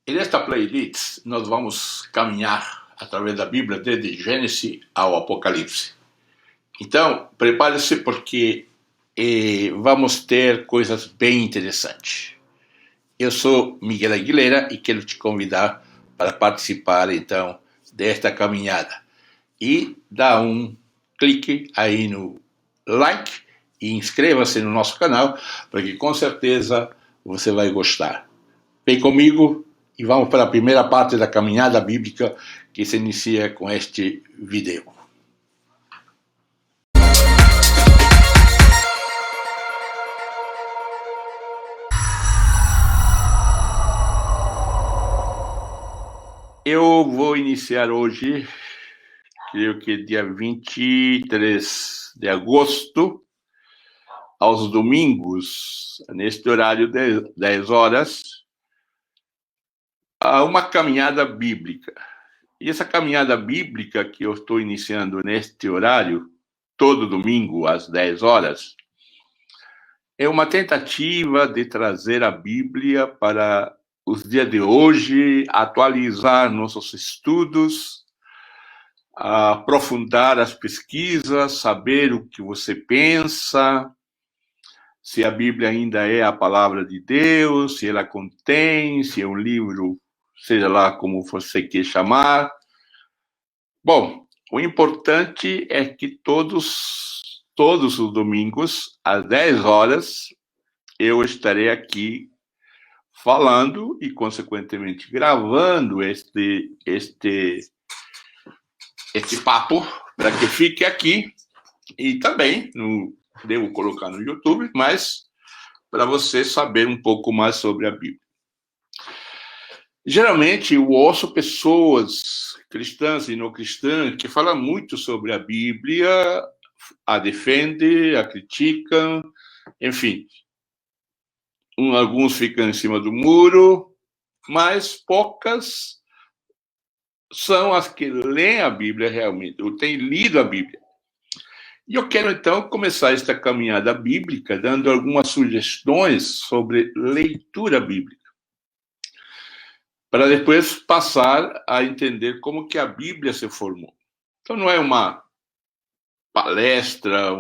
E nesta playlist nós vamos caminhar através da Bíblia desde Gênesis ao Apocalipse. Então, prepare-se porque vamos ter coisas bem interessantes. Eu sou Miguel Aguilera e quero te convidar para participar, então, desta caminhada. E dá um clique aí no like e inscreva-se no nosso canal, porque com certeza você vai gostar. Vem comigo e vamos para a primeira parte da caminhada bíblica que se inicia com este vídeo. Eu vou iniciar hoje, creio que dia 23 de agosto, aos domingos, neste horário de 10 horas, uma caminhada bíblica. E essa caminhada bíblica que eu estou iniciando neste horário, todo domingo às 10 horas, é uma tentativa de trazer a Bíblia para os dias de hoje, atualizar nossos estudos, aprofundar as pesquisas, saber o que você pensa, se a Bíblia ainda é a palavra de Deus, se ela contém, se é um livro, seja lá como você quer chamar. Bom, o importante é que todos os domingos, às 10 horas, eu estarei aqui falando e, consequentemente, gravando este papo para que fique aqui e também devo colocar no YouTube, mas para você saber um pouco mais sobre a Bíblia. Geralmente eu ouço pessoas cristãs e não cristãs que falam muito sobre a Bíblia, a defendem, a criticam, enfim. Alguns ficam em cima do muro, mas poucas são as que leem a Bíblia realmente, ou têm lido a Bíblia. E eu quero, então, começar esta caminhada bíblica dando algumas sugestões sobre leitura bíblica, para depois passar a entender como que a Bíblia se formou. Então, não é uma palestra,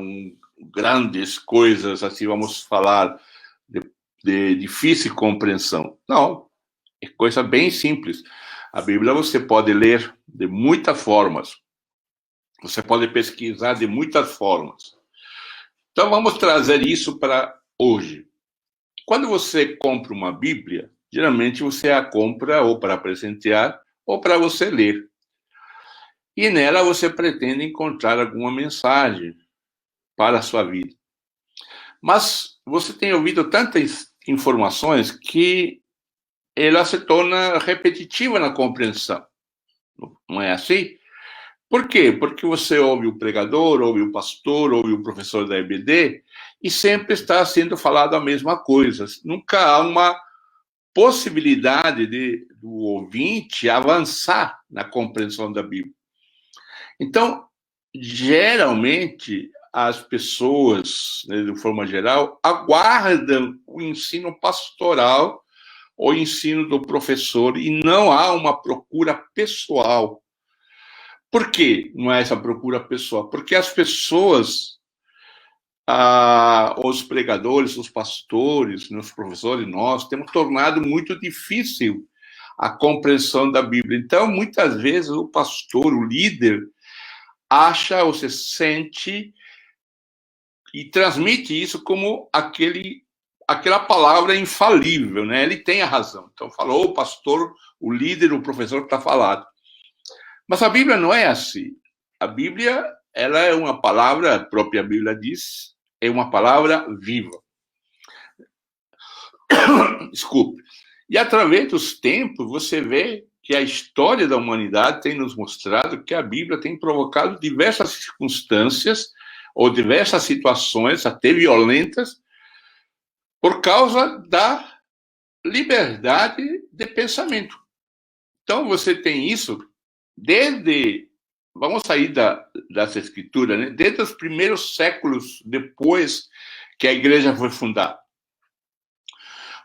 grandes coisas, assim, vamos falar de difícil compreensão. Não, é coisa bem simples. A Bíblia você pode ler de muitas formas. Você pode pesquisar de muitas formas. Então, vamos trazer isso para hoje. Quando você compra uma Bíblia, geralmente você a compra ou para presentear ou para você ler. E nela você pretende encontrar alguma mensagem para a sua vida. Mas você tem ouvido tantas informações que ela se torna repetitiva na compreensão. Não é assim? Por quê? Porque você ouve o pregador, ouve o pastor, ouve o professor da EBD e sempre está sendo falado a mesma coisa. Nunca há uma possibilidade do ouvinte avançar na compreensão da Bíblia. Então, geralmente, as pessoas, né, de forma geral, aguardam o ensino pastoral ou ensino do professor e não há uma procura pessoal. Por que não é essa procura pessoal? Porque as pessoas, os pregadores, os pastores, os professores, nós temos tornado muito difícil a compreensão da Bíblia. Então, muitas vezes, o pastor, o líder, acha ou se sente e transmite isso como aquela palavra infalível, né? Ele tem a razão. Então, falou o pastor, o líder, o professor está falado. Mas a Bíblia não é assim. A Bíblia, ela é uma palavra, a própria Bíblia diz, é uma palavra viva. Desculpe. E através dos tempos, você vê que a história da humanidade tem nos mostrado que a Bíblia tem provocado diversas circunstâncias ou diversas situações, até violentas, por causa da liberdade de pensamento. Então, você tem isso vamos sair dessa escritura, né? Desde os primeiros séculos depois que a igreja foi fundada.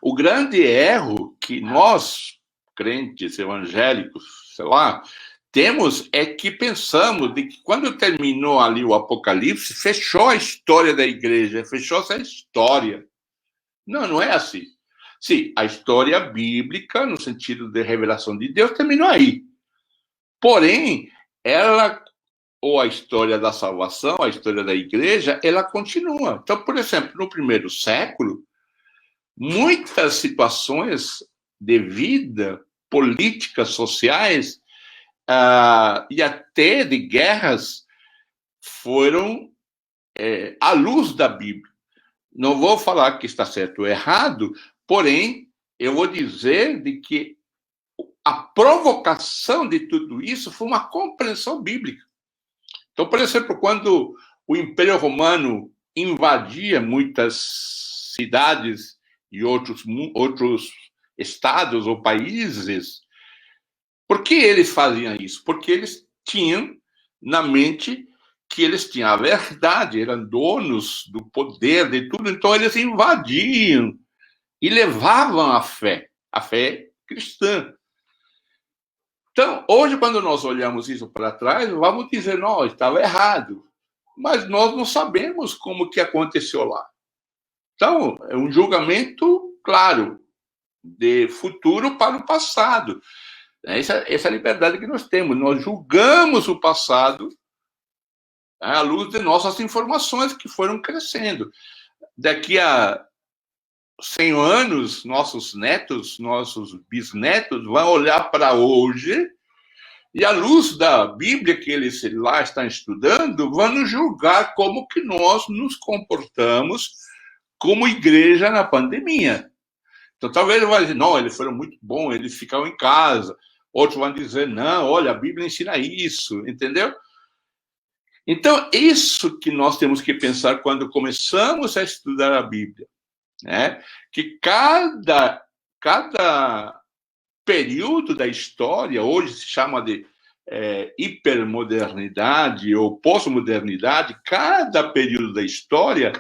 O grande erro que nós, crentes evangélicos, sei lá, temos é que pensamos de que quando terminou ali o Apocalipse, fechou a história da igreja, fechou essa história. Não, não é assim. Sim, a história bíblica, no sentido de revelação de Deus, terminou aí. Porém, ela, ou a história da salvação, a história da igreja, ela continua. Então, por exemplo, no primeiro século, muitas situações de vida, políticas, sociais, e até de guerras, foram à luz da Bíblia. Não vou falar que está certo ou errado, porém, eu vou dizer de que a provocação de tudo isso foi uma compreensão bíblica. Então, por exemplo, quando o Império Romano invadia muitas cidades e outros estados ou países, por que eles faziam isso? Porque eles tinham na mente que eles tinham a verdade, eram donos do poder, de tudo, então eles invadiam e levavam a fé cristã. Então, hoje, quando nós olhamos isso para trás, vamos dizer, não, estava errado. Mas nós não sabemos como que aconteceu lá. Então, é um julgamento, claro, de futuro para o passado. Essa é a liberdade que nós temos. Nós julgamos o passado à luz de nossas informações que foram crescendo. Daqui a 100 anos, nossos netos, nossos bisnetos vão olhar para hoje e, à luz da Bíblia que eles lá estão estudando, vão nos julgar como que nós nos comportamos como igreja na pandemia. Então, talvez ele vai dizer, não, eles foram muito bons, eles ficaram em casa. Outros vão dizer, não, olha, a Bíblia ensina isso, entendeu? Então, isso que nós temos que pensar quando começamos a estudar a Bíblia, né? Que cada período da história, hoje se chama de hipermodernidade ou pós-modernidade, cada período da história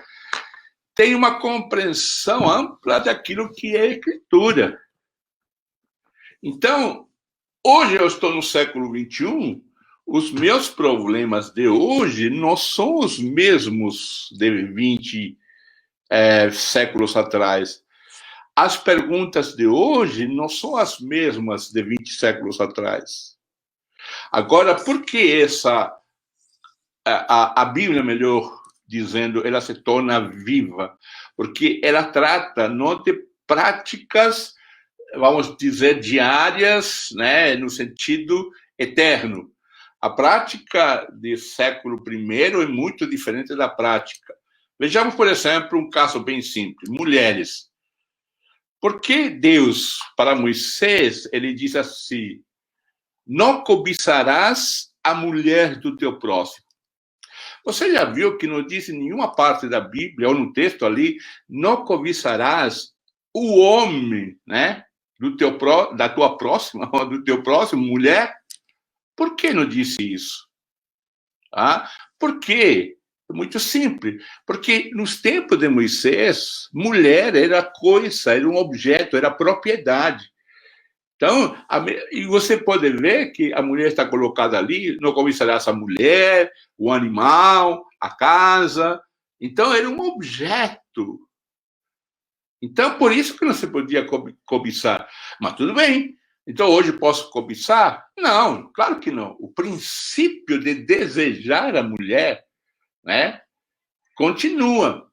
tem uma compreensão ampla daquilo que é a Escritura. Então, hoje eu estou no século XXI, os meus problemas de hoje não são os mesmos de 20 séculos atrás. As perguntas de hoje não são as mesmas de 20 séculos atrás. Agora, por que a Bíblia, melhor dizendo, ela se torna viva? Porque ela trata não de práticas, vamos dizer, diárias, né, no sentido eterno. A prática do século I é muito diferente da prática. Vejamos, por exemplo, um caso bem simples. Mulheres. Por que Deus, para Moisés, ele diz assim, não cobiçarás a mulher do teu próximo? Você já viu que não diz em nenhuma parte da Bíblia, ou no texto ali, não cobiçarás o homem, né, da tua próxima, ou do teu próximo, mulher? Por que não disse isso? Por quê? Muito simples. Porque nos tempos de Moisés, mulher era coisa, era um objeto, era propriedade. Então, e você pode ver que a mulher está colocada ali, não cobiçarás a mulher, o animal, a casa. Então, era um objeto. Então, por isso que não se podia cobiçar. Mas tudo bem. Então, hoje posso cobiçar? Não, claro que não. O princípio de desejar a mulher, né, continua.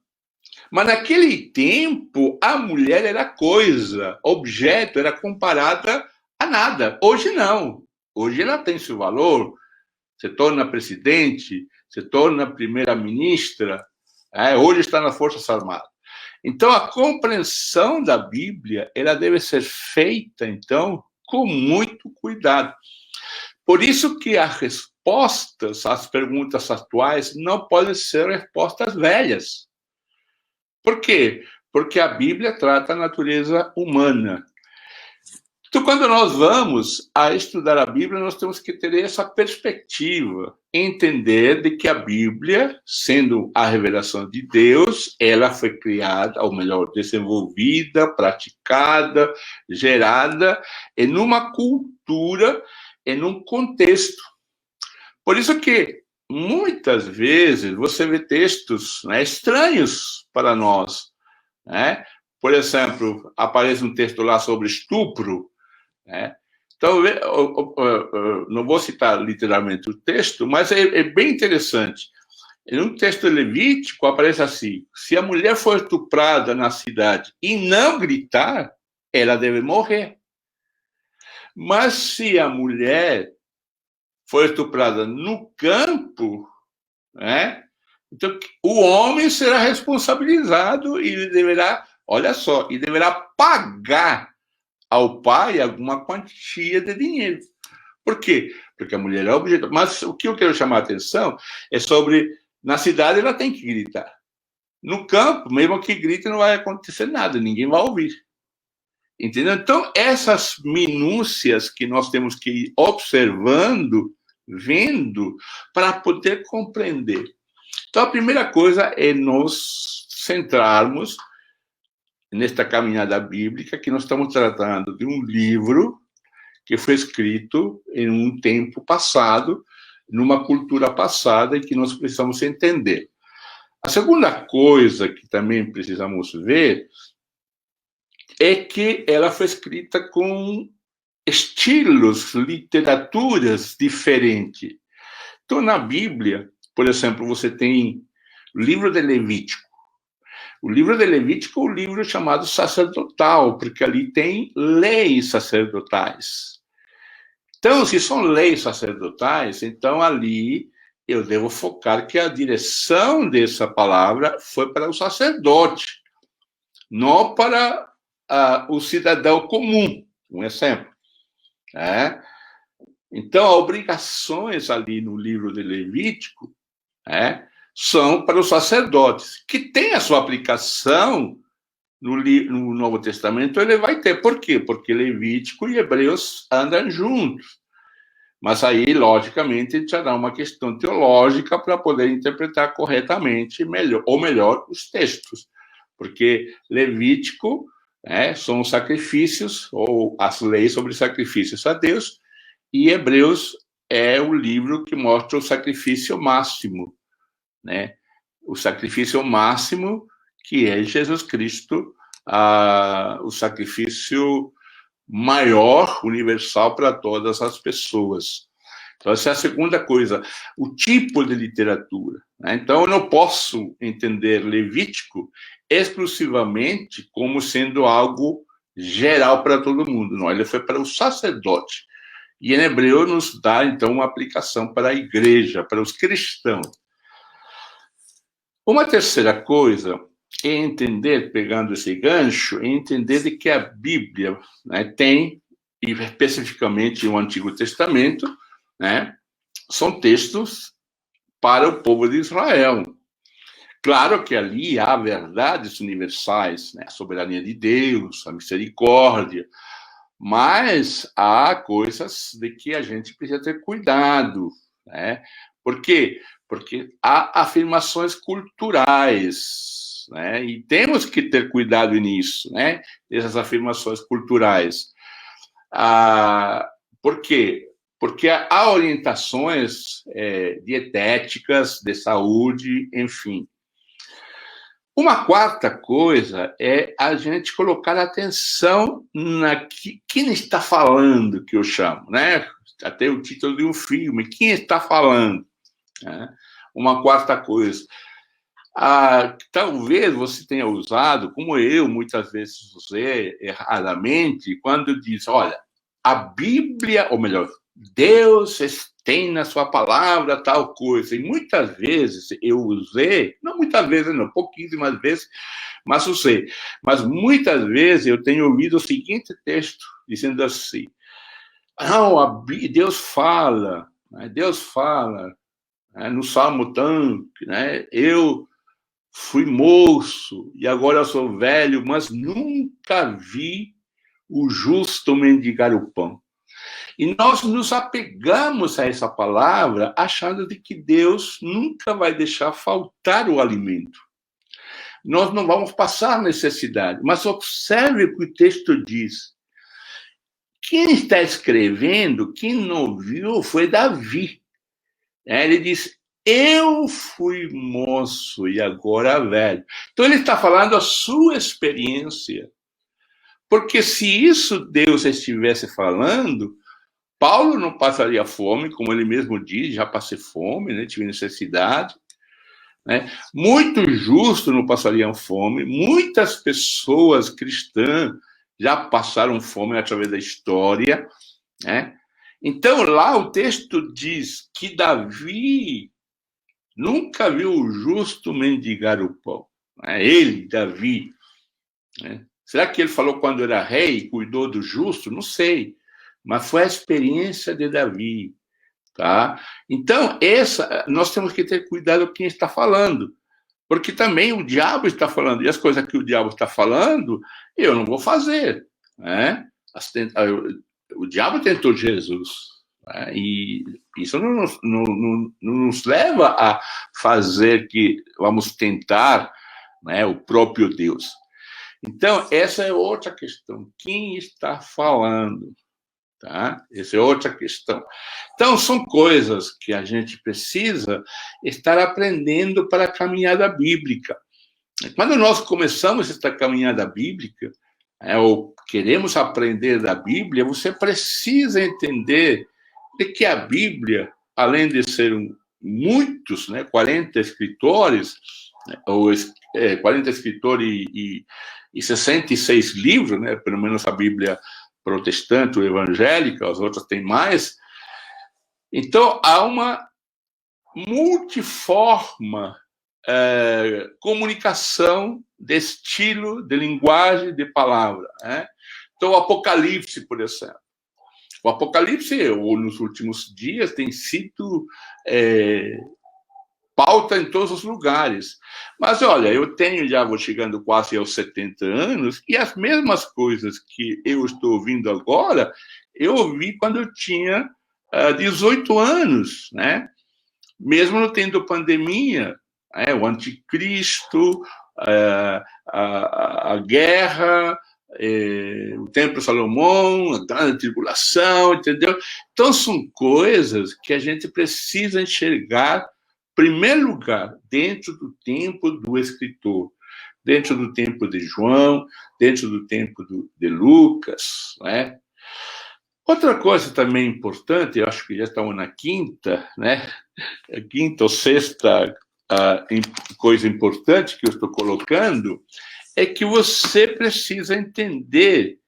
Mas naquele tempo, a mulher era coisa, objeto, era comparada a nada. Hoje não. Hoje ela tem seu valor, se torna presidente, se torna primeira-ministra, hoje está nas Forças Armadas. Então, a compreensão da Bíblia, ela deve ser feita, então, com muito cuidado. Por isso que as respostas às perguntas atuais não podem ser respostas velhas. Por quê? Porque a Bíblia trata a natureza humana. Então, quando nós vamos a estudar a Bíblia, nós temos que ter essa perspectiva, entender de que a Bíblia, sendo a revelação de Deus, ela foi criada, ou melhor, desenvolvida, praticada, gerada em uma cultura, em um contexto. Por isso que, muitas vezes, você vê textos, né, estranhos para nós, né? Por exemplo, aparece um texto lá sobre estupro, né? Então, não vou citar literalmente o texto, mas é bem interessante. Em um texto levítico aparece assim: se a mulher for estuprada na cidade e não gritar, ela deve morrer. Mas se a mulher for estuprada no campo, né, então o homem será responsabilizado e ele deverá, olha só, e deverá pagar ao pai alguma quantia de dinheiro. Por quê? Porque a mulher é objeto. Mas o que eu quero chamar a atenção é sobre, na cidade ela tem que gritar. No campo, mesmo que grite, não vai acontecer nada, ninguém vai ouvir. Entendeu? Então, essas minúcias que nós temos que ir observando, vendo, para poder compreender. Então, a primeira coisa é nos centrarmos nesta caminhada bíblica, que nós estamos tratando de um livro que foi escrito em um tempo passado, numa cultura passada, e que nós precisamos entender. A segunda coisa que também precisamos ver é que ela foi escrita com estilos, literaturas diferentes. Então, na Bíblia, por exemplo, você tem o livro de Levítico. O livro de Levítico é um livro chamado sacerdotal, porque ali tem leis sacerdotais. Então, se são leis sacerdotais, então ali eu devo focar que a direção dessa palavra foi para o sacerdote, não para o cidadão comum, um exemplo. Né? Então, as obrigações ali no livro de Levítico, né, são para os sacerdotes, que tem a sua aplicação no Novo Testamento, ele vai ter. Por quê? Porque Levítico e Hebreus andam juntos. Mas aí, logicamente, já dá uma questão teológica para poder interpretar corretamente, melhor, os textos. Porque Levítico, né, são os sacrifícios, ou as leis sobre sacrifícios a Deus, e Hebreus é o livro que mostra o sacrifício máximo, né? O sacrifício máximo, que é Jesus Cristo, o sacrifício maior, universal para todas as pessoas. Então, essa é a segunda coisa, o tipo de literatura. Né? Então, eu não posso entender Levítico exclusivamente como sendo algo geral para todo mundo. Não, ele foi para o sacerdote. E em hebreu nos dá, então, uma aplicação para a igreja, para os cristãos. Uma terceira coisa é entender, pegando esse gancho, é entender de que a Bíblia, né, tem, e especificamente o Antigo Testamento, né, são textos para o povo de Israel. Claro que ali há verdades universais, né, a soberania de Deus, a misericórdia, mas há coisas de que a gente precisa ter cuidado, né? Por quê? Porque há afirmações culturais, né? E temos que ter cuidado nisso, né? Essas afirmações culturais. Por quê? Porque há orientações dietéticas, de saúde, enfim. Uma quarta coisa é a gente colocar atenção quem está falando, que eu chamo, né? Até o título de um filme, quem está falando. Né? Uma quarta coisa. Talvez você tenha usado, como eu muitas vezes usei erradamente, quando diz, olha, a Bíblia, ou melhor, Deus tem na sua palavra tal coisa. E muitas vezes eu usei, não muitas vezes, não, pouquíssimas vezes, mas usei. Mas muitas vezes eu tenho ouvido o seguinte texto, dizendo assim, não, Deus fala, né, né, no Salmo tanto, né, eu fui moço e agora eu sou velho, mas nunca vi o justo mendigar o pão. E nós nos apegamos a essa palavra achando de que Deus nunca vai deixar faltar o alimento. Nós não vamos passar necessidade. Mas observe o que o texto diz. Quem está escrevendo, quem não viu, foi Davi. Ele diz, eu fui moço e agora velho. Então ele está falando a sua experiência. Porque se isso Deus estivesse falando, Paulo não passaria fome, como ele mesmo diz, já passei fome, né? Tive necessidade. Né? Muitos justos não passariam fome, muitas pessoas cristãs já passaram fome através da história. Né? Então, lá o texto diz que Davi nunca viu o justo mendigar o pão. Né? Ele, Davi. Né? Será que ele falou quando era rei e cuidou do justo? Não sei. Mas foi a experiência de Davi. Tá? Então, nós temos que ter cuidado com quem está falando. Porque também o diabo está falando. E as coisas que o diabo está falando, eu não vou fazer. Né? O diabo tentou Jesus. Né? E isso não nos leva a fazer que vamos tentar, né, o próprio Deus. Então, essa é outra questão. Quem está falando? Tá? Essa é outra questão. Então, são coisas que a gente precisa estar aprendendo para a caminhada bíblica. Quando nós começamos esta caminhada bíblica, ou queremos aprender da Bíblia, você precisa entender de que a Bíblia, além de ser muitos, né, 40 escritores, ou 40 escritores e 66 livros, né, pelo menos a Bíblia protestante ou evangélica, as outras têm mais. Então, há uma multiforme comunicação de estilo, de linguagem, de palavra. Né? Então, o Apocalipse, por exemplo. O Apocalipse, nos últimos dias, tem sido pauta em todos os lugares. Mas, olha, vou chegando quase aos 70 anos, e as mesmas coisas que eu estou ouvindo agora, eu ouvi quando eu tinha 18 anos, né? Mesmo não tendo pandemia, o anticristo, a guerra, o Templo de Salomão, a grande tribulação, entendeu? Então, são coisas que a gente precisa enxergar primeiro lugar, dentro do tempo do escritor, dentro do tempo de João, dentro do tempo de Lucas. Né? Outra coisa também importante, eu acho que já estamos na quinta, né? A quinta ou sexta coisa importante que eu estou colocando, é que você precisa entender,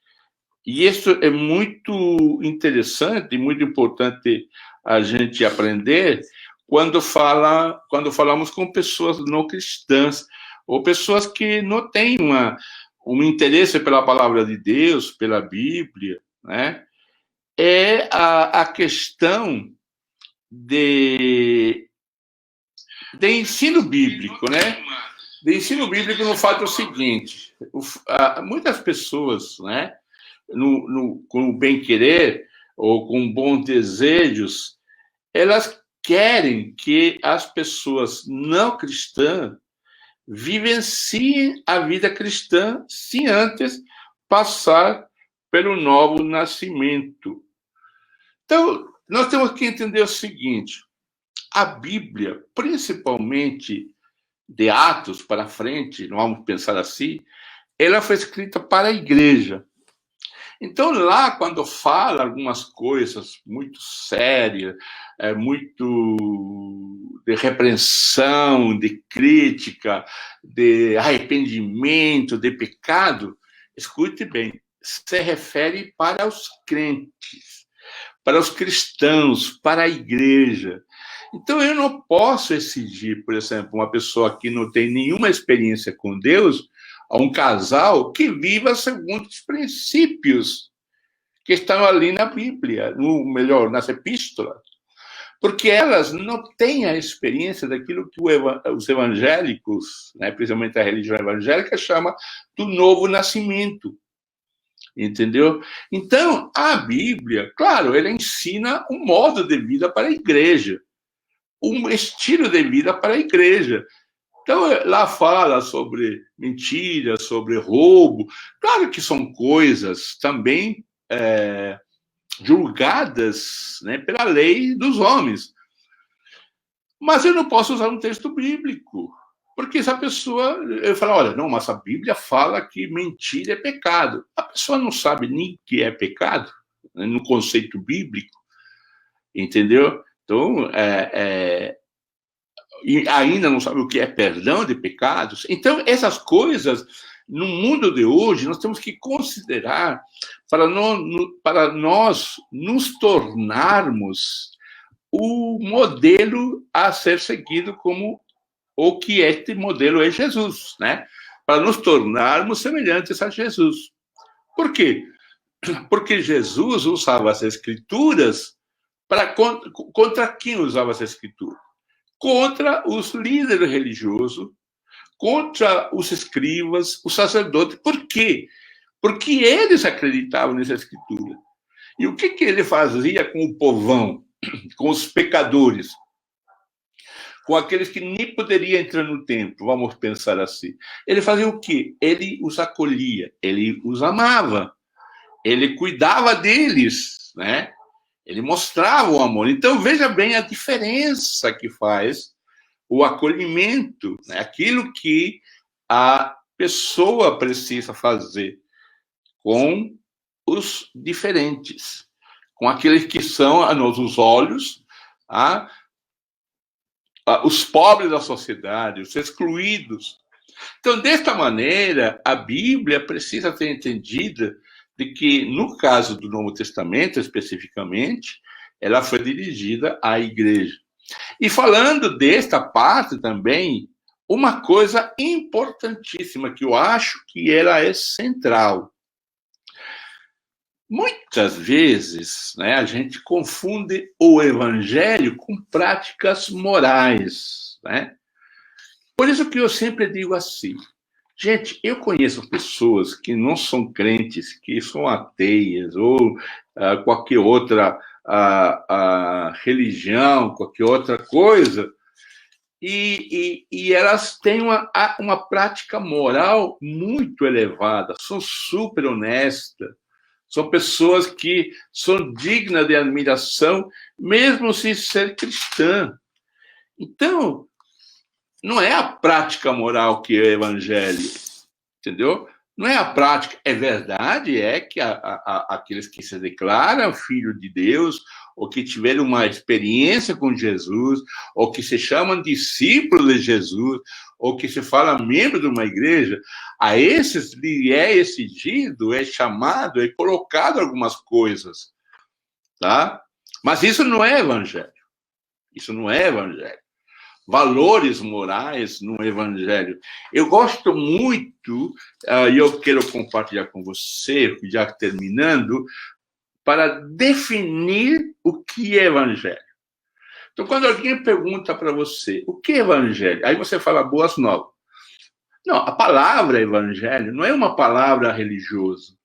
e isso é muito interessante e muito importante a gente aprender, quando falamos com pessoas não cristãs, ou pessoas que não têm um interesse pela palavra de Deus, pela Bíblia, né? É a questão de ensino bíblico, né? De ensino bíblico no fato seguinte, muitas pessoas, né, com o bem-querer ou com bons desejos, elas querem que as pessoas não cristãs vivenciem a vida cristã sem antes passar pelo novo nascimento. Então, nós temos que entender o seguinte, a Bíblia, principalmente de Atos para frente, não vamos pensar assim, ela foi escrita para a igreja. Então, lá, quando fala algumas coisas muito sérias, muito de repreensão, de crítica, de arrependimento, de pecado, escute bem, se refere para os crentes, para os cristãos, para a igreja. Então, eu não posso exigir, por exemplo, uma pessoa que não tem nenhuma experiência com Deus, a um casal que viva segundo os princípios que estão ali na Bíblia, nas epístolas, porque elas não têm a experiência daquilo que os evangélicos, né, principalmente a religião evangélica, chama do novo nascimento. Entendeu? Então, a Bíblia, claro, ela ensina um modo de vida para a igreja, um estilo de vida para a igreja. Então, lá fala sobre mentira, sobre roubo. Claro que são coisas também julgadas, né, pela lei dos homens. Mas eu não posso usar um texto bíblico. Porque essa pessoa, eu falo, olha, não, mas a Bíblia fala que mentira é pecado. A pessoa não sabe nem o que é pecado, né, no conceito bíblico, entendeu? Então, e ainda não sabe o que é perdão de pecados. Então, essas coisas, no mundo de hoje, nós temos que considerar para nós nos tornarmos o modelo a ser seguido como o que este modelo é Jesus, né? Para nos tornarmos semelhantes a Jesus. Por quê? Porque Jesus usava as escrituras contra quem usava as escrituras? Contra os líderes religiosos, contra os escribas, os sacerdotes. Por quê? Porque eles acreditavam nessa escritura. E o que ele fazia com o povão, com os pecadores? Com aqueles que nem poderiam entrar no templo, vamos pensar assim. Ele fazia o quê? Ele os acolhia, ele os amava, ele cuidava deles, né? Ele mostrava o amor. Então, veja bem a diferença que faz o acolhimento, né? Aquilo que a pessoa precisa fazer com os diferentes, com aqueles que são, a nossos olhos, os pobres da sociedade, os excluídos. Então, desta maneira, a Bíblia precisa ser entendida de que, no caso do Novo Testamento, especificamente, ela foi dirigida à igreja. E falando desta parte também, uma coisa importantíssima que eu acho que ela é central. Muitas vezes, né, a gente confunde o evangelho com práticas morais, né? Por isso que eu sempre digo assim, gente, eu conheço pessoas que não são crentes, que são ateias ou qualquer outra religião, qualquer outra coisa, e elas têm uma prática moral muito elevada, são super honestas, são pessoas que são dignas de admiração, mesmo sem ser cristã. Então, não é a prática moral que é o evangelho, entendeu? Não é a prática. É verdade, é que aqueles que se declaram filho de Deus, ou que tiveram uma experiência com Jesus, ou que se chamam discípulos de Jesus, ou que se fala membro de uma igreja, a esses lhe é exigido, é chamado, é colocado algumas coisas, tá? Mas isso não é evangelho. Isso não é evangelho. Valores morais no evangelho. Eu gosto muito, e eu quero compartilhar com você, já terminando, para definir o que é evangelho. Então, quando alguém pergunta para você o que é evangelho, aí você fala boas novas. Não, a palavra evangelho não é uma palavra religiosa.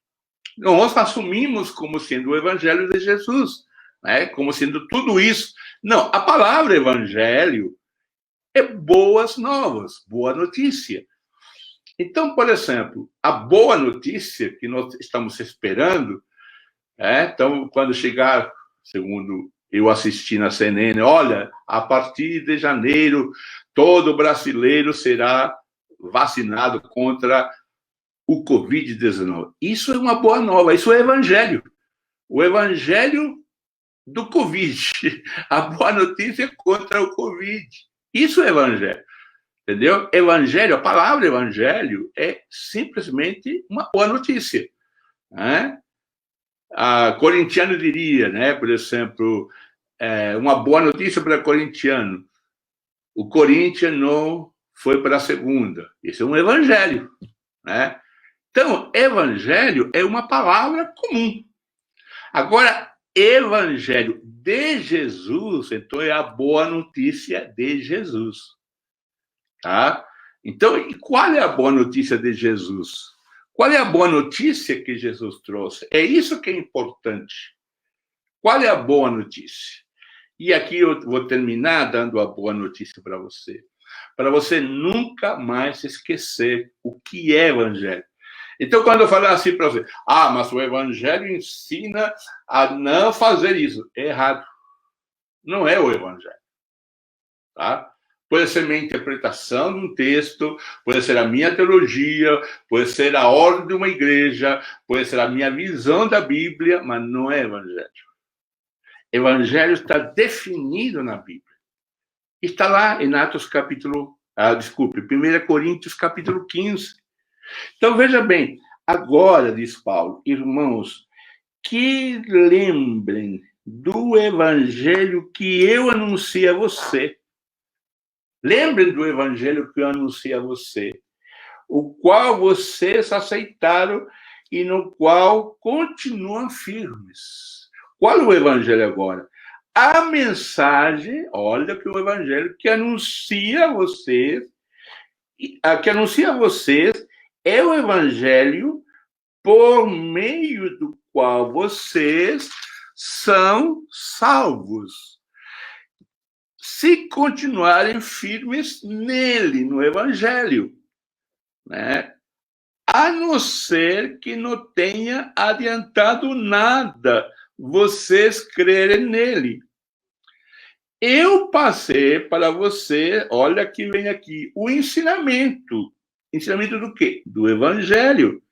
Nós assumimos como sendo o evangelho de Jesus, né? Como sendo tudo isso. Não, a palavra evangelho é boas novas, boa notícia. Então, por exemplo, a boa notícia que nós estamos esperando, então, quando chegar, segundo eu assisti na CNN, olha, a partir de janeiro, todo brasileiro será vacinado contra o Covid-19. Isso é uma boa nova, isso é evangelho. O evangelho do Covid. A boa notícia é contra o Covid. Isso é evangelho. Entendeu? Evangelho, a palavra evangelho é simplesmente uma boa notícia. Né? A corintiano diria, né, por exemplo, uma boa notícia para corintiano. O Corinthians não foi para a segunda. Isso é um evangelho. Né? Então, evangelho é uma palavra comum. Agora, evangelho de Jesus, então é a boa notícia de Jesus. Tá? Então, e qual é a boa notícia de Jesus? Qual é a boa notícia que Jesus trouxe? É isso que é importante. Qual é a boa notícia? E aqui eu vou terminar dando a boa notícia para você nunca mais esquecer o que é evangelho. Então, quando eu falar assim para você, mas o evangelho ensina a não fazer isso, é errado. Não é o evangelho. Tá? Pode ser minha interpretação de um texto, pode ser a minha teologia, pode ser a ordem de uma igreja, pode ser a minha visão da Bíblia, mas não é evangelho. Evangelho está definido na Bíblia. Está lá em Atos capítulo... 1 Coríntios capítulo 15. Então, veja bem, agora, diz Paulo, irmãos, que lembrem do evangelho que eu anuncio a você. Lembrem do evangelho que eu anuncio a você, o qual vocês aceitaram e no qual continuam firmes. Qual é o evangelho agora? A mensagem, olha que o evangelho que anuncia a vocês, é o evangelho por meio do qual vocês são salvos. Se continuarem firmes nele, no evangelho, né? A não ser que não tenha adiantado nada vocês crerem nele. Eu passei para você, olha que vem aqui, o ensinamento. Ensinamento do quê? Do evangelho,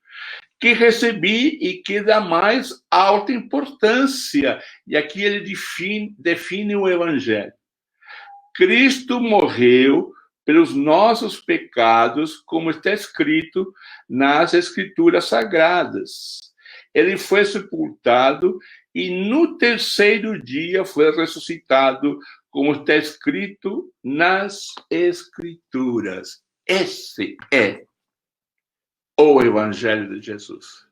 que recebi e que dá mais alta importância. E aqui ele define o evangelho. Cristo morreu pelos nossos pecados, como está escrito nas Escrituras Sagradas. Ele foi sepultado e no terceiro dia foi ressuscitado, como está escrito nas Escrituras. Esse é o Evangelho de Jesus.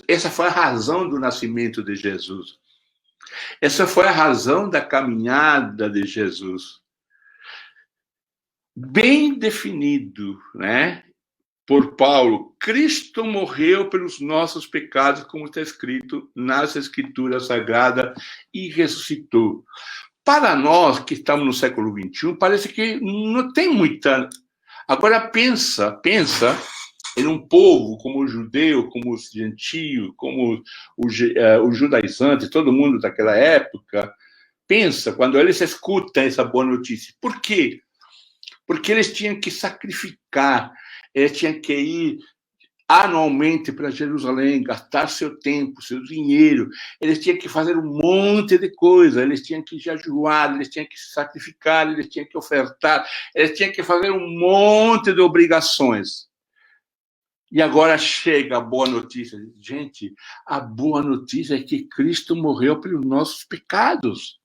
Essa foi a razão do nascimento de Jesus. Essa foi a razão da caminhada de Jesus. Bem definido, né? Por Paulo, Cristo morreu pelos nossos pecados, como está escrito nas Escrituras Sagradas, e ressuscitou. Para nós que estamos no século XXI, parece que não tem muita... Agora pensa em um povo como o judeu, como os gentios, como os judaizantes, todo mundo daquela época. Pensa, quando eles escutam essa boa notícia. Por quê? Porque eles tinham que sacrificar, eles tinham que ir anualmente para Jerusalém, gastar seu tempo, seu dinheiro, eles tinham que fazer um monte de coisa, eles tinham que jejuar, eles tinham que sacrificar, eles tinham que ofertar, eles tinham que fazer um monte de obrigações. E agora chega a boa notícia. Gente, a boa notícia é que Cristo morreu pelos nossos pecados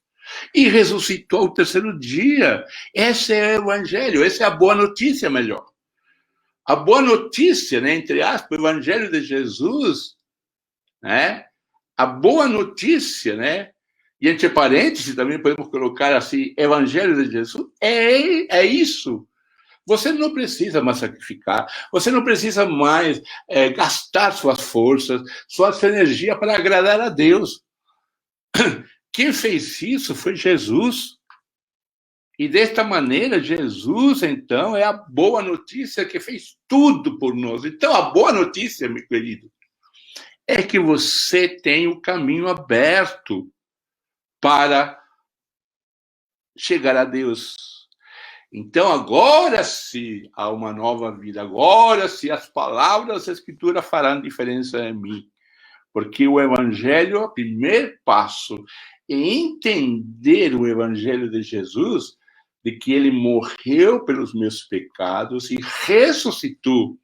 e ressuscitou ao terceiro dia. Esse é o evangelho, essa é a boa notícia, melhor. A boa notícia, né, entre aspas, o evangelho de Jesus, né? A boa notícia, né? E entre parênteses também podemos colocar assim, evangelho de Jesus, é isso. Você não precisa mais sacrificar, você não precisa mais gastar suas forças, sua energia para agradar a Deus. Quem fez isso foi Jesus. E desta maneira, Jesus, então, é a boa notícia que fez tudo por nós. Então, a boa notícia, meu querido, é que você tem o caminho aberto para chegar a Deus. Então, agora sim, há uma nova vida. Agora sim, as palavras da Escritura farão diferença em mim. Porque o Evangelho, o primeiro passo é entender o Evangelho de Jesus, de que ele morreu pelos meus pecados e ressuscitou.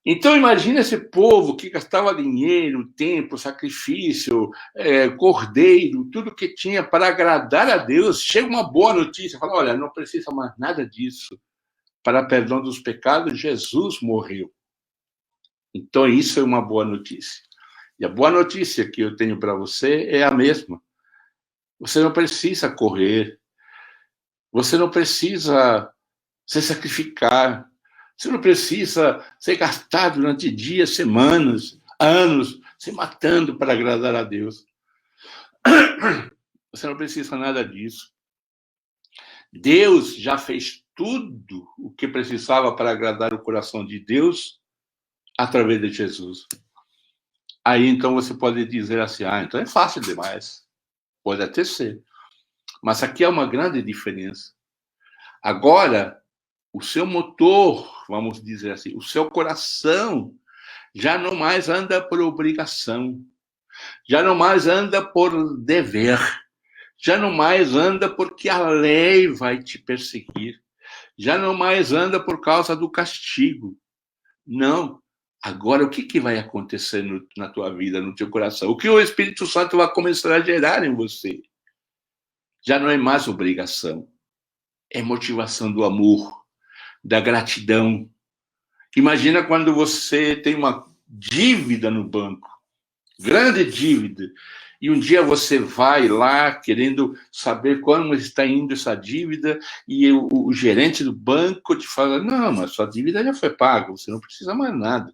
Então, imagina esse povo que gastava dinheiro, tempo, sacrifício, cordeiro, tudo que tinha para agradar a Deus. Chega uma boa notícia, fala, olha, não precisa mais nada disso. Para perdão dos pecados, Jesus morreu. Então, isso é uma boa notícia. E a boa notícia que eu tenho para você é a mesma. Você não precisa correr. Você não precisa se sacrificar. Você não precisa ser gastado durante dias, semanas, anos, se matando para agradar a Deus. Você não precisa nada disso. Deus já fez tudo o que precisava para agradar o coração de Deus através de Jesus. Aí, então, você pode dizer assim, então é fácil demais. Pode até ser. Mas aqui há uma grande diferença. Agora, o seu motor, vamos dizer assim, o seu coração já não mais anda por obrigação, já não mais anda por dever, já não mais anda porque a lei vai te perseguir, já não mais anda por causa do castigo. Não. Agora, o que vai acontecer na tua vida, no teu coração? O que o Espírito Santo vai começar a gerar em você? Já não é mais obrigação. É motivação do amor, da gratidão. Imagina quando você tem uma dívida no banco, grande dívida, e um dia você vai lá querendo saber como está indo essa dívida, e o gerente do banco te fala, não, mas sua dívida já foi paga, você não precisa mais nada.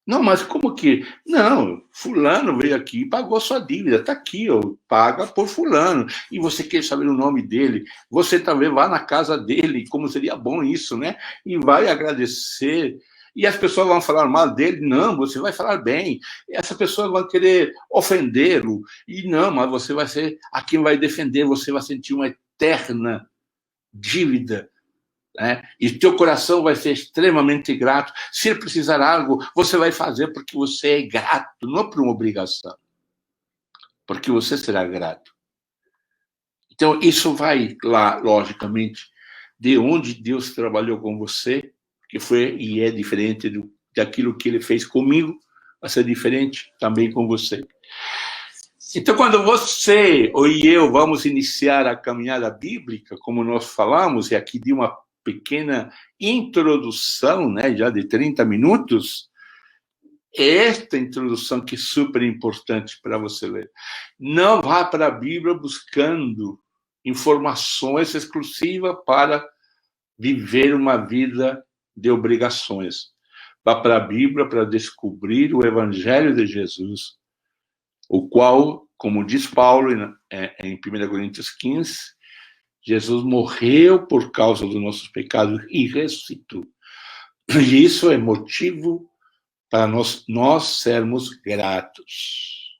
Não, mas como que? Não, fulano veio aqui e pagou sua dívida, está aqui, ó, paga por fulano. E você quer saber o nome dele, você talvez vá na casa dele, como seria bom isso, né? E vai agradecer. E as pessoas vão falar mal dele, não, você vai falar bem. E essas pessoas vão querer ofendê-lo, e não, mas você vai ser a quem vai defender, você vai sentir uma eterna dívida, né? E teu coração vai ser extremamente grato. Se ele precisar de algo, você vai fazer porque você é grato, não por uma obrigação, porque você será grato. Então, isso vai lá, logicamente, de onde Deus trabalhou com você, que foi e é diferente daquilo que ele fez comigo, vai ser diferente também com você. Então, quando você ou eu vamos iniciar a caminhada bíblica, como nós falamos, e aqui de uma pequena introdução, né, já de 30 minutos, esta introdução que é super importante para você ler. Não vá para a Bíblia buscando informações exclusivas para viver uma vida de obrigações. Vá para a Bíblia para descobrir o Evangelho de Jesus, o qual, como diz Paulo em 1 Coríntios 15, Jesus morreu por causa dos nossos pecados e ressuscitou. E isso é motivo para nós sermos gratos.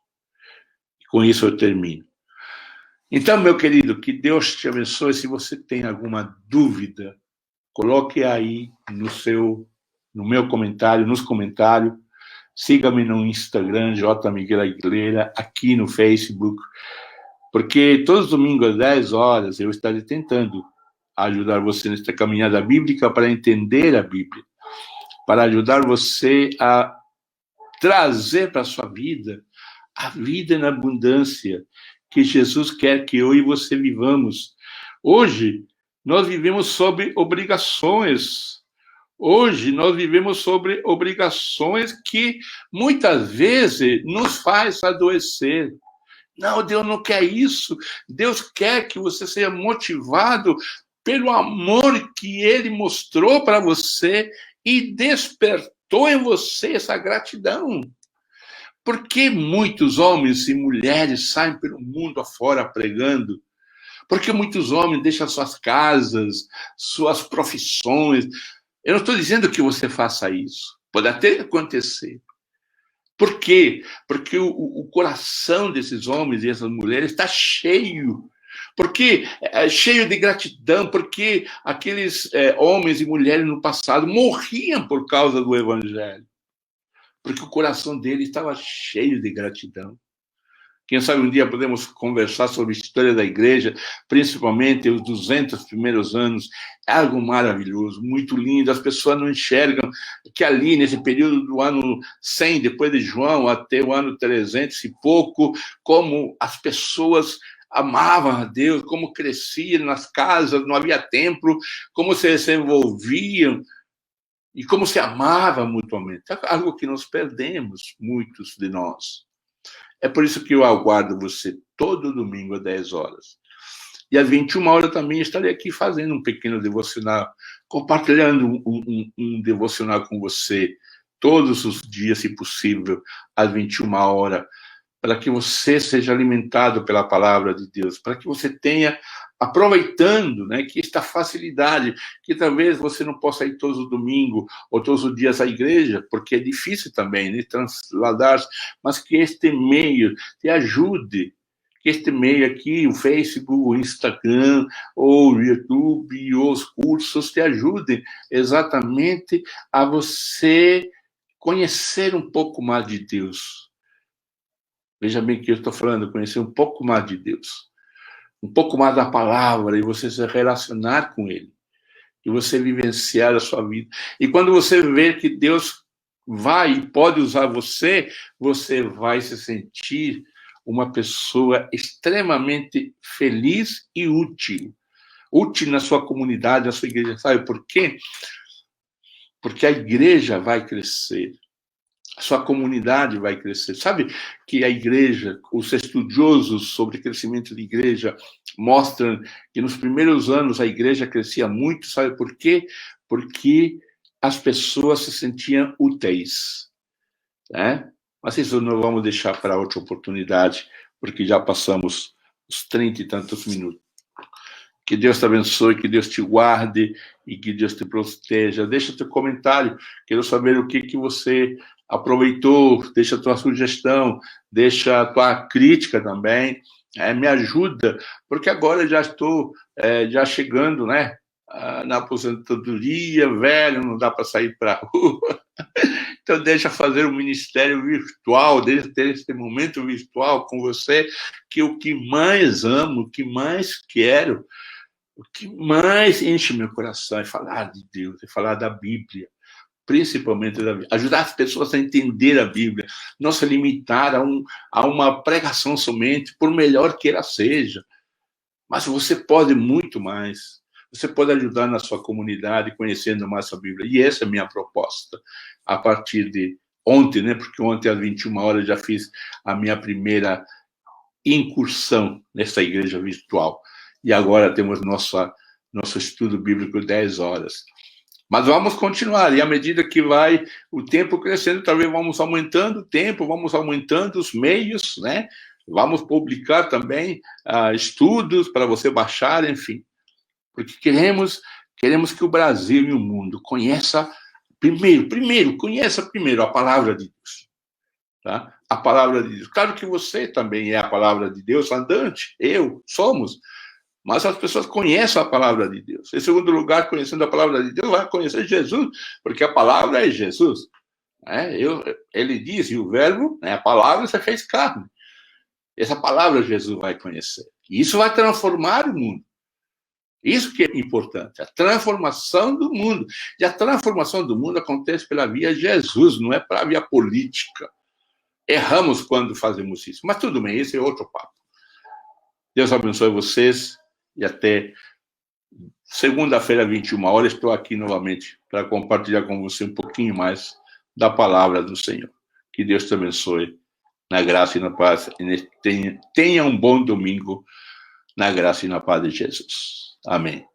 Com isso eu termino. Então, meu querido, que Deus te abençoe. Se você tem alguma dúvida, coloque aí no meu comentário, nos comentários. Siga-me no Instagram, J. Miguel Aguilera, aqui no Facebook, porque todos os domingos às 10 horas eu estarei tentando ajudar você nesta caminhada bíblica para entender a Bíblia, para ajudar você a trazer para a sua vida a vida na abundância que Jesus quer que eu e você vivamos. Hoje, nós vivemos sob obrigações. Hoje, nós vivemos sobre obrigações que muitas vezes nos faz adoecer. Não, Deus não quer isso. Deus quer que você seja motivado pelo amor que Ele mostrou para você e despertou em você essa gratidão. Por que muitos homens e mulheres saem pelo mundo afora pregando? Porque muitos homens deixam suas casas, suas profissões. Eu não estou dizendo que você faça isso. Pode até acontecer. Por quê? Porque o coração desses homens e essas mulheres está cheio. Porque é cheio de gratidão, porque aqueles homens e mulheres no passado morriam por causa do Evangelho. Porque o coração deles estava cheio de gratidão. Quem sabe um dia podemos conversar sobre a história da igreja, principalmente os 200 primeiros anos. É algo maravilhoso, muito lindo. As pessoas não enxergam que ali, nesse período do ano 100, depois de João, até o ano 300 e pouco, como as pessoas amavam a Deus, como cresciam nas casas, não havia templo, como se desenvolviam e como se amavam mutuamente. É algo que nós perdemos, muitos de nós. É por isso que eu aguardo você todo domingo às 10 horas. E às 21 horas também estarei aqui fazendo um pequeno devocional, compartilhando um devocional com você, todos os dias, se possível, às 21 horas, para que você seja alimentado pela palavra de Deus, para que você tenha, aproveitando, né, que esta facilidade, que talvez você não possa ir todos os domingos ou todos os dias à igreja, porque é difícil também, né, trasladar-se, mas que este meio te ajude, que este meio aqui, o Facebook, o Instagram, ou o YouTube, ou os cursos, te ajudem exatamente a você conhecer um pouco mais de Deus. Veja bem que eu estou falando, conhecer um pouco mais de Deus, um pouco mais da palavra, e você se relacionar com Ele, e você vivenciar a sua vida. E quando você vê que Deus vai e pode usar você, você vai se sentir uma pessoa extremamente feliz e útil. Útil na sua comunidade, na sua igreja. Sabe por quê? Porque a igreja vai crescer. A sua comunidade vai crescer. Sabe que a igreja, os estudiosos sobre crescimento de igreja mostram que nos primeiros anos a igreja crescia muito. Sabe por quê? Porque as pessoas se sentiam úteis, né? Mas isso não vamos deixar para outra oportunidade, porque já passamos os 30 e tantos minutos. Que Deus te abençoe, que Deus te guarde e que Deus te proteja. Deixa teu comentário, quero saber o que você aproveitou, deixa a tua sugestão, deixa a tua crítica também, me ajuda, porque agora já estou já chegando, né, na aposentadoria, velho, não dá para sair para a rua, então deixa fazer um ministério virtual, deixa ter esse momento virtual com você, que o que mais amo, o que mais quero, o que mais enche meu coração é falar de Deus, é falar da Bíblia, principalmente da Bíblia. Ajudar as pessoas a entender a Bíblia, não se limitar a uma pregação somente, por melhor que ela seja. Mas você pode muito mais. Você pode ajudar na sua comunidade, conhecendo mais a Bíblia. E essa é a minha proposta. A partir de ontem, né? Porque ontem às 21 horas eu já fiz a minha primeira incursão nessa igreja virtual. E agora temos nosso estudo bíblico 10 horas. Mas vamos continuar, e à medida que vai o tempo crescendo, talvez vamos aumentando o tempo, vamos aumentando os meios, né? Vamos publicar também estudos para você baixar, enfim. Porque queremos que o Brasil e o mundo conheça conheça primeiro a palavra de Deus. Tá? A palavra de Deus. Claro que você também é a palavra de Deus andante, somos. Mas as pessoas conhecem a palavra de Deus. Em segundo lugar, conhecendo a palavra de Deus, vai conhecer Jesus, porque a palavra é Jesus. Ele diz, e o verbo, a palavra, se fez carne. Essa palavra Jesus vai conhecer. E isso vai transformar o mundo. Isso que é importante, a transformação do mundo. E a transformação do mundo acontece pela via Jesus, não é pela via política. Erramos quando fazemos isso. Mas tudo bem, esse é outro papo. Deus abençoe vocês. E até segunda-feira, 21 horas, estou aqui novamente para compartilhar com você um pouquinho mais da palavra do Senhor. Que Deus te abençoe na graça e na paz. E tenha um bom domingo na graça e na paz de Jesus. Amém.